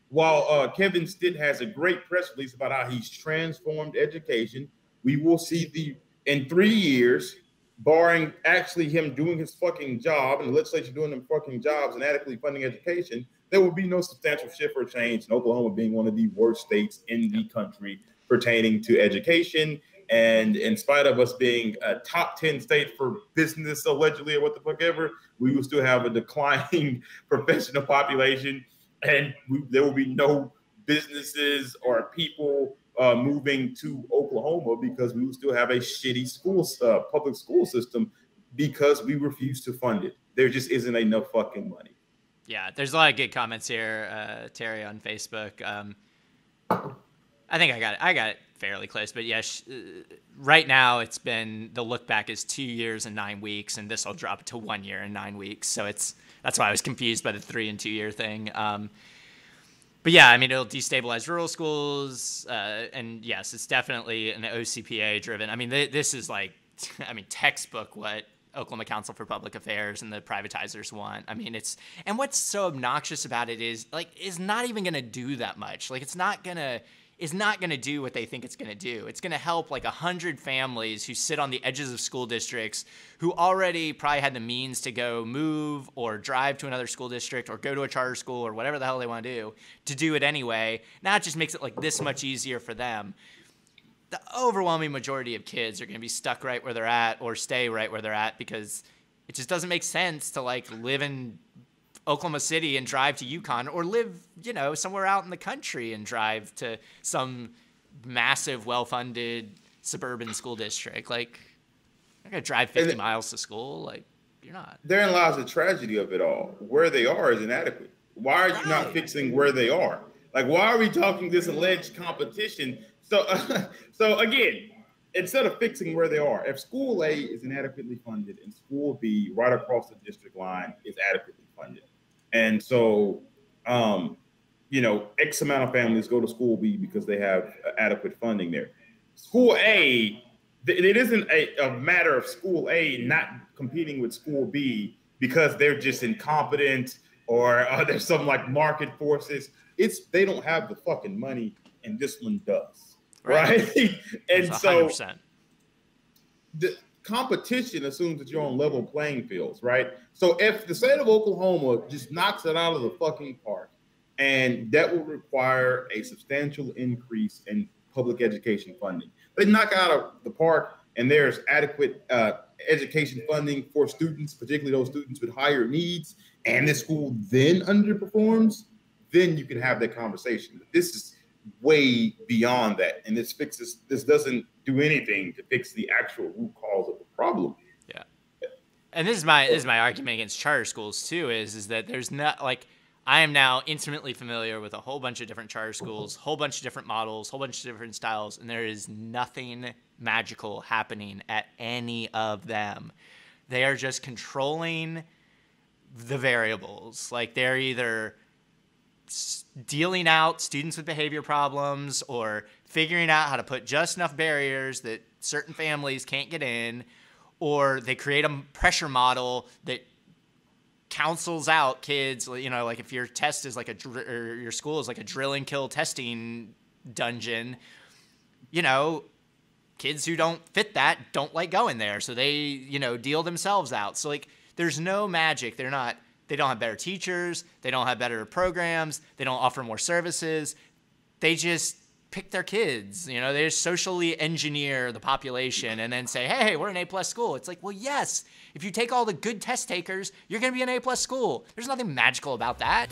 while Kevin Stitt has a great press release about how he's transformed education, we will see in 3 years, barring actually him doing his fucking job and the legislature doing them fucking jobs and adequately funding education, there will be no substantial shift or change in Oklahoma being one of the worst states in the country pertaining to education. And in spite of us being a top 10 state for business, allegedly, or what the fuck ever, we will still have a declining professional population. And there will be no businesses or people moving to Oklahoma because we will still have a shitty public school system because we refuse to fund it. There just isn't enough fucking money. Yeah, there's a lot of good comments here, Terry, on Facebook. I think I got it fairly close, but yeah, right now it's been, the look back is 2 years and 9 weeks, and this will drop to 1 year and 9 weeks. So that's why I was confused by the 3 and 2 year thing. But yeah, I mean, it'll destabilize rural schools, and yes, it's definitely an OCPA driven. I mean, this is like, I mean, textbook what Oklahoma Council for Public Affairs and the privatizers want. I mean, and what's so obnoxious about it is not even going to do that much. Like, it's not going to do what they think it's going to do. It's going to help like 100 families who sit on the edges of school districts who already probably had the means to go move or drive to another school district or go to a charter school or whatever the hell they want to do it anyway. Now it just makes it like this much easier for them. The overwhelming majority of kids are going to be stuck right where they're at or stay right where they're at because it just doesn't make sense to like live in Oklahoma City and drive to Yukon, or live, somewhere out in the country and drive to some massive, well-funded suburban school district. Like, you're going to drive 50 miles to school. Like, you're not. Therein lies the tragedy of it all. Where they are is inadequate. Why are you not fixing where they are? Like, why are we talking this alleged competition? So again, instead of fixing where they are, if school A is inadequately funded and school B right across the district line is adequately funded, and so, X amount of families go to school B because they have adequate funding there. School A, it isn't a matter of school A not competing with school B because they're just incompetent or there's some like market forces. It's they don't have the fucking money and this one does, right? And so the competition assumes that you're on level playing fields, right? So if the state of Oklahoma just knocks it out of the fucking park, and that will require a substantial increase in public education funding. They knock out of the park and there's adequate education funding for students, particularly those students with higher needs, and the school then underperforms, then you can have that conversation. But this is way beyond that, and this doesn't do anything to fix the actual root cause of the problem. Yeah, and this is my argument against charter schools too. Is that there's not like, I am now intimately familiar with a whole bunch of different charter schools, whole bunch of different models, whole bunch of different styles, and there is nothing magical happening at any of them. They are just controlling the variables. Like, they're either dealing out students with behavior problems or figuring out how to put just enough barriers that certain families can't get in, or they create a pressure model that counsels out kids, like if your test is like or your school is like a drill and kill testing dungeon, kids who don't fit that don't like going there. So they, deal themselves out. So like, there's no magic. They don't have better teachers. They don't have better programs. They don't offer more services. They just pick their kids. They just socially engineer the population and then say, hey, we're an A+ school. It's like, well, yes, if you take all the good test takers, you're going to be an A+ school. There's nothing magical about that.